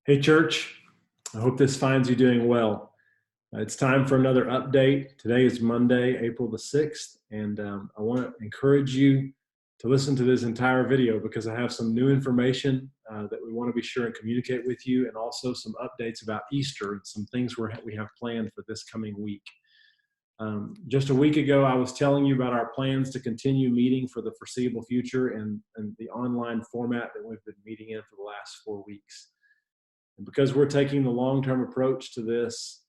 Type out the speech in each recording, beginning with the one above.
Hey, church. I hope this finds you doing well. It's time for another update. Today is Monday, April the 6th, and I want to encourage you to listen to this entire video because I have some new information that we want to be sure and communicate with you, and also some updates about Easter and some things we have planned for this coming week. Just a week ago, I was telling you about our plans to continue meeting for the foreseeable future and the online format that we've been meeting in for the last 4 weeks. And because we're taking the long-term approach to this,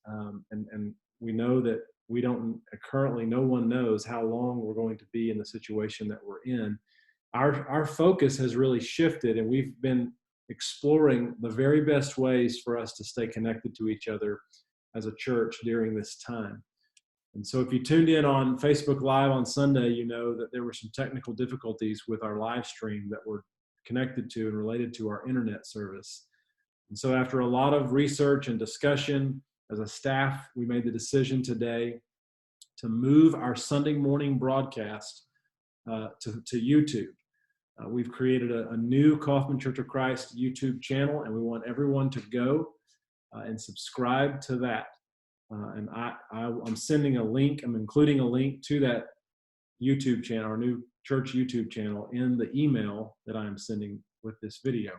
and we know that we don't currently, no one knows how long we're going to be in the situation that we're in, our focus has really shifted, and we've been exploring the very best ways for us to stay connected to each other as a church during this time. And so if you tuned in on Facebook Live on Sunday, you know that there were some technical difficulties with our live stream that were connected to and related to our internet service. And so after a lot of research and discussion as a staff, we made the decision today to move our Sunday morning broadcast to YouTube. We've created a new Kaufman Church of Christ YouTube channel, and we want everyone to go and subscribe to that. And I'm sending a link, I'm including a link to that YouTube channel, our new church YouTube channel, in the email that I'm sending with this video.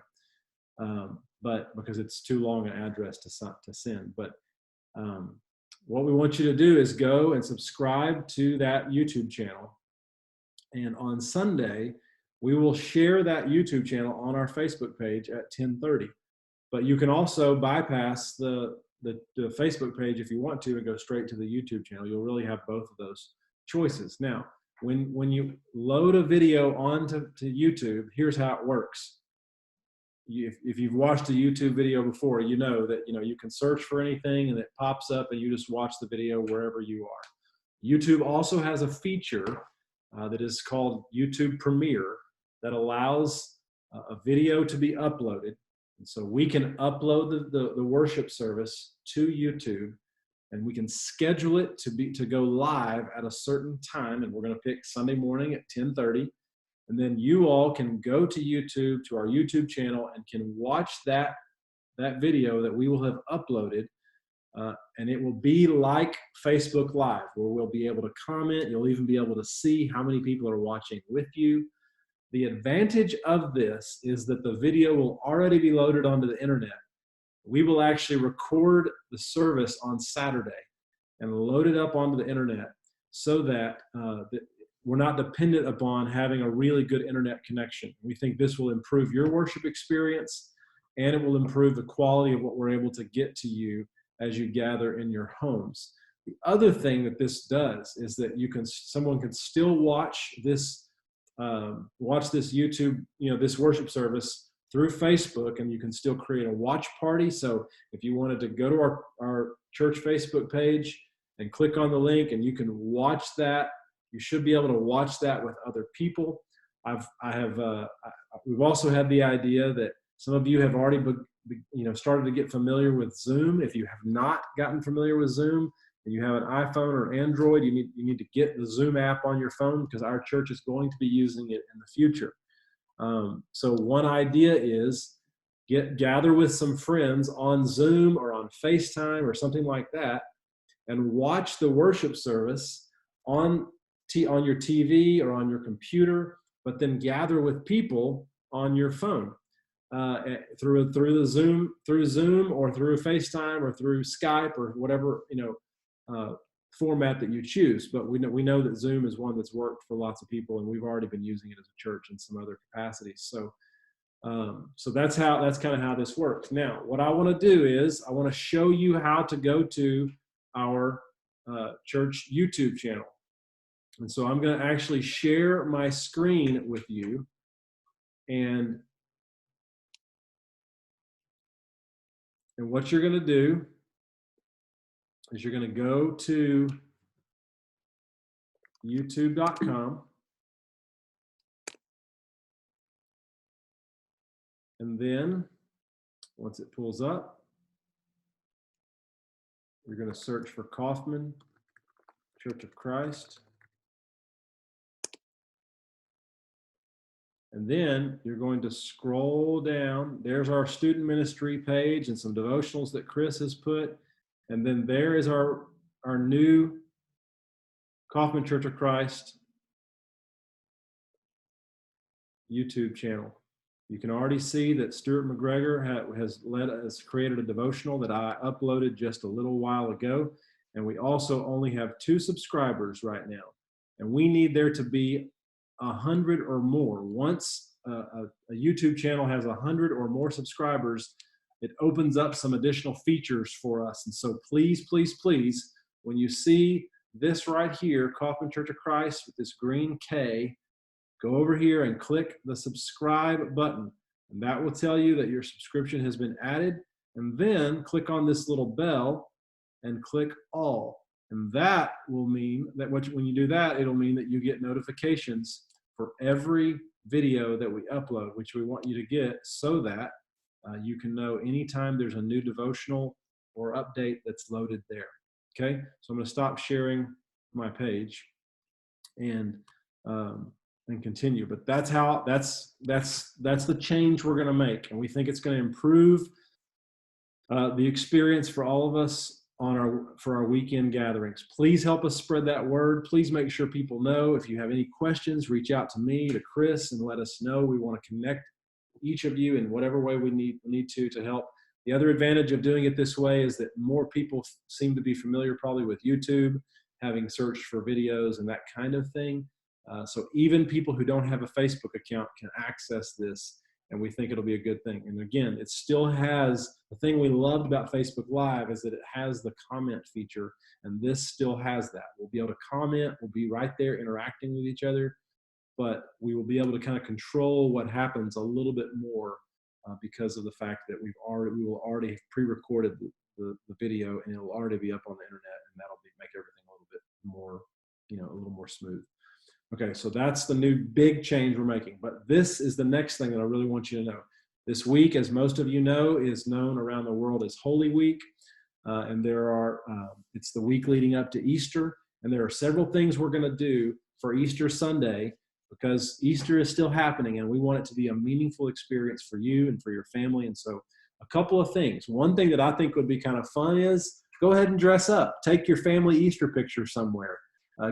But because it's too long an address to send. But what we want you to do is go and subscribe to that YouTube channel. And on Sunday, we will share that YouTube channel on our Facebook page at 10:30. But you can also bypass the Facebook page if you want to and go straight to the YouTube channel. You'll really have both of those choices. Now, when you load a video onto YouTube, here's how it works. If you've watched a YouTube video before, you know that you can search for anything and it pops up and you just watch the video wherever you are. YouTube also has a feature that is called YouTube Premiere that allows a video to be uploaded. And so we can upload the worship service to YouTube, and we can schedule it to go live at a certain time, and we're going to pick Sunday morning at 10:30. And then you all can go to YouTube, to our YouTube channel, and can watch that video that we will have uploaded. And it will be like Facebook Live, where we'll be able to comment. You'll even be able to see how many people are watching with you. The advantage of this is that the video will already be loaded onto the internet. We will actually record the service on Saturday and load it up onto the internet so that we're not dependent upon having a really good internet connection. We think this will improve your worship experience, and it will improve the quality of what we're able to get to you as you gather in your homes. The other thing that this does is that someone can still watch this YouTube, this worship service through Facebook, and you can still create a watch party. So if you wanted to go to our church Facebook page and click on the link, and you can watch that, you should be able to watch that with other people. We've also had the idea that some of you have already started to get familiar with Zoom. If you have not gotten familiar with Zoom, and you have an iPhone or Android, you need to get the Zoom app on your phone, because our church is going to be using it in the future. So one idea is gather with some friends on Zoom or on FaceTime or something like that, and watch the worship service on your TV or on your computer, but then gather with people on your phone through Zoom or through FaceTime or through Skype or whatever format that you choose. But we know that Zoom is one that's worked for lots of people, and we've already been using it as a church in some other capacities. So that's kind of how this works. Now, what I want to do is I want to show you how to go to our church YouTube channel. And so I'm going to actually share my screen with you, and what you're going to do is you're going to go to youtube.com, and then once it pulls up, we're going to search for Kaufman Church of Christ. And then you're going to scroll down. There's our student ministry page and some devotionals that Chris has put. And then there is our new Kaufman Church of Christ YouTube channel. You can already see that Stuart McGregor has created a devotional that I uploaded just a little while ago. And we also only have 2 subscribers right now. And we need there to be 100 or more. Once a YouTube channel has 100 or more subscribers, it opens up some additional features for us. And so please, please, please, when you see this right here, Kaufman Church of Christ with this green K, go over here and click the subscribe button. And that will tell you that your subscription has been added. And then click on this little bell and click all. And that will mean that when you do that, it'll mean that you get notifications for every video that we upload, which we want you to get so that you can know anytime there's a new devotional or update that's loaded there. Okay, so I'm going to stop sharing my page and continue. But that's the change we're going to make, and we think it's going to improve the experience for all of us for our weekend gatherings. Please help us spread that word. Please make sure people know. If you have any questions, reach out to me, to Chris, and let us know. We want to connect each of you in whatever way we need to help. The other advantage of doing it this way is that more people seem to be familiar probably with YouTube, having searched for videos and that kind of thing. So even people who don't have a Facebook account can access this, and we think it'll be a good thing. And again, it still has, the thing we loved about Facebook Live is that it has the comment feature, and this still has that. We'll be able to comment, we'll be right there interacting with each other, but we will be able to kind of control what happens a little bit more because of the fact that we will already have pre-recorded the video, and it'll already be up on the internet, and that'll make everything a little bit more, a little more smooth. Okay, so that's the new big change we're making. But this is the next thing that I really want you to know. This week, as most of you know, is known around the world as Holy Week. And it's the week leading up to Easter. And there are several things we're going to do for Easter Sunday, because Easter is still happening, and we want it to be a meaningful experience for you and for your family. And so a couple of things. One thing that I think would be kind of fun is go ahead and dress up. Take your family Easter picture somewhere.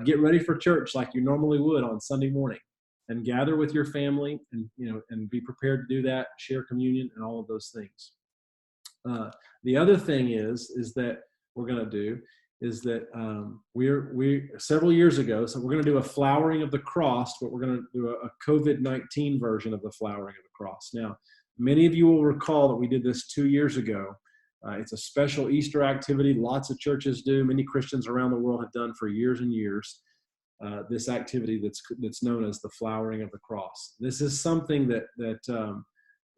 Get ready for church like you normally would on Sunday morning, and gather with your family, and be prepared to do that, share communion and all of those things. The other thing is that we're going to do is that we several years ago, so we're going to do a flowering of the cross, but we're going to do a COVID-19 version of the flowering of the cross. Now, many of you will recall that we did this 2 years ago. It's a special Easter activity. Lots of churches do. Many Christians around the world have done for years and years. This activity that's known as the flowering of the cross. This is something that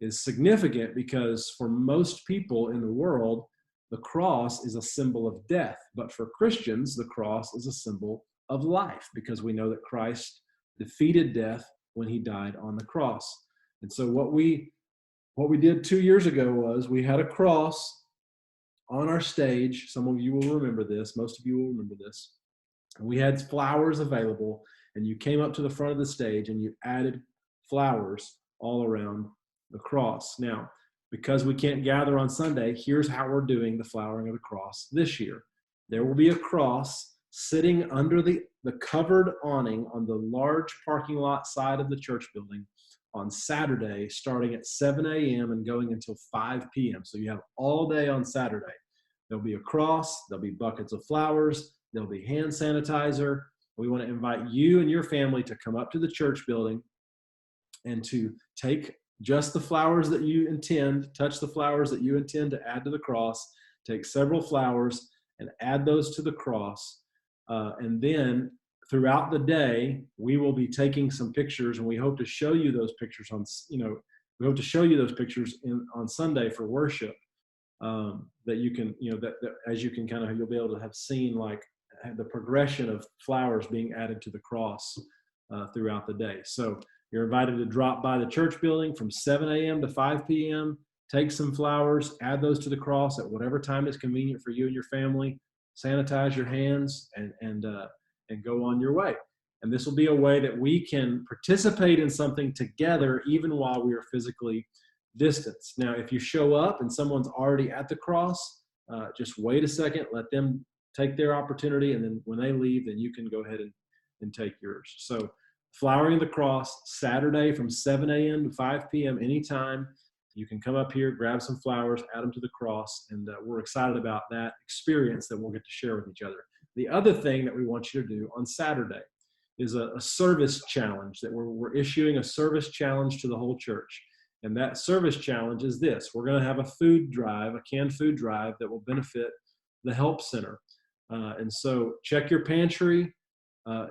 is significant because for most people in the world, the cross is a symbol of death. But for Christians, the cross is a symbol of life, because we know that Christ defeated death when he died on the cross. And so what we did 2 years ago was we had a cross on our stage. Some of you will remember this. Most of you will remember this. And we had flowers available, and you came up to the front of the stage and you added flowers all around the cross. Now, because we can't gather on Sunday, here's how we're doing the flowering of the cross this year. There will be a cross sitting under the covered awning on the large parking lot side of the church building on Saturday, starting at 7 a.m. and going until 5 p.m. So you have all day on Saturday. There'll be a cross, there'll be buckets of flowers, there'll be hand sanitizer. We want to invite you and your family to come up to the church building and to take just the flowers that you intend, touch the flowers that you intend to add to the cross, take several flowers and add those to the cross. And then throughout the day, we will be taking some pictures, and we hope to show you those pictures on Sunday for worship. That you can, that as you can you'll be able to have seen like the progression of flowers being added to the cross throughout the day. So you're invited to drop by the church building from 7 a.m. to 5 p.m., take some flowers, add those to the cross at whatever time is convenient for you and your family, sanitize your hands, and go on your way. And this will be a way that we can participate in something together even while we are physically distanced. Now, if you show up and someone's already at the cross, just wait a second, let them take their opportunity, and then when they leave, then you can go ahead and take yours. So Flowering of the Cross, Saturday from 7 a.m. to 5 p.m. anytime. You can come up here, grab some flowers, add them to the cross, and we're excited about that experience that we'll get to share with each other. The other thing that we want you to do on Saturday is a service challenge that we're issuing a service challenge to the whole church. And that service challenge is this. We're going to have a food drive, a canned food drive that will benefit the Help Center. And so check your pantry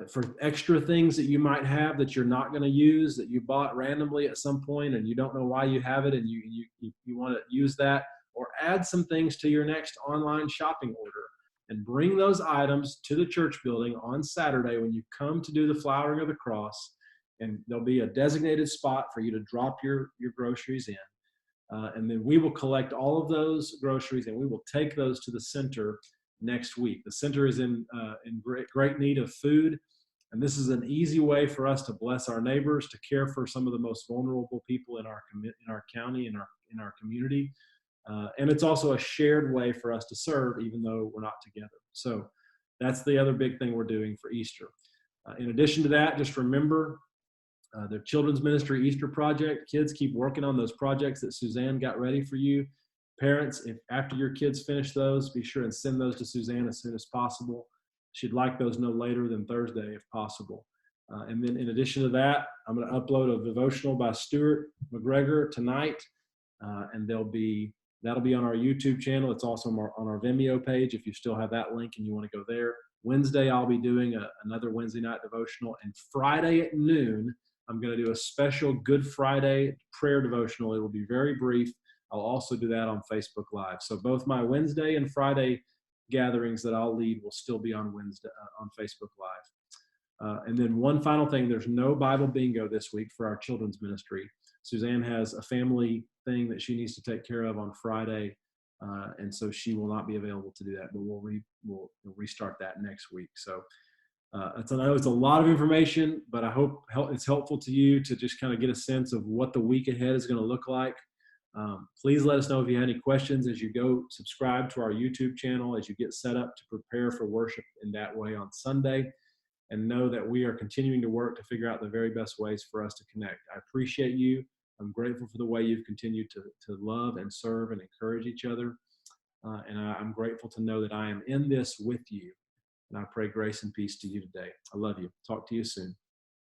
for extra things that you might have that you're not going to use, that you bought randomly at some point and you don't know why you have it, and you want to use that, or add some things to your next online shopping order and bring those items to the church building on Saturday when you come to do the Flowering of the Cross. And there'll be a designated spot for you to drop your groceries in. And then we will collect all of those groceries and we will take those to the center next week. The center is in great need of food. And this is an easy way for us to bless our neighbors, to care for some of the most vulnerable people in our county, in our community. And it's also a shared way for us to serve, even though we're not together. So that's the other big thing we're doing for Easter. In addition to that, just remember the Children's Ministry Easter Project. Kids, keep working on those projects that Suzanne got ready for you. Parents, if after your kids finish those, be sure and send those to Suzanne as soon as possible. She'd like those no later than Thursday if possible. And then in addition to that, I'm going to upload a devotional by Stuart McGregor tonight, and that'll be on our YouTube channel. It's also on our Vimeo page if you still have that link and you want to go there. Wednesday, I'll be doing another Wednesday night devotional, and Friday at noon, I'm going to do a special Good Friday prayer devotional. It will be very brief. I'll also do that on Facebook Live. So both my Wednesday and Friday gatherings that I'll lead will still be on Wednesday on Facebook Live. And then one final thing, there's no Bible bingo this week for our children's ministry. Suzanne has a family thing that she needs to take care of on Friday, and so she will not be available to do that, but we'll restart that next week. So I know it's a lot of information, but I hope it's helpful to you to just kind of get a sense of what the week ahead is going to look like. Please let us know if you have any questions as you go subscribe to our YouTube channel, as you get set up to prepare for worship in that way on Sunday, and know that we are continuing to work to figure out the very best ways for us to connect. I appreciate you. I'm grateful for the way you've continued to love and serve and encourage each other. And I'm grateful to know that I am in this with you. And I pray grace and peace to you today. I love you. Talk to you soon.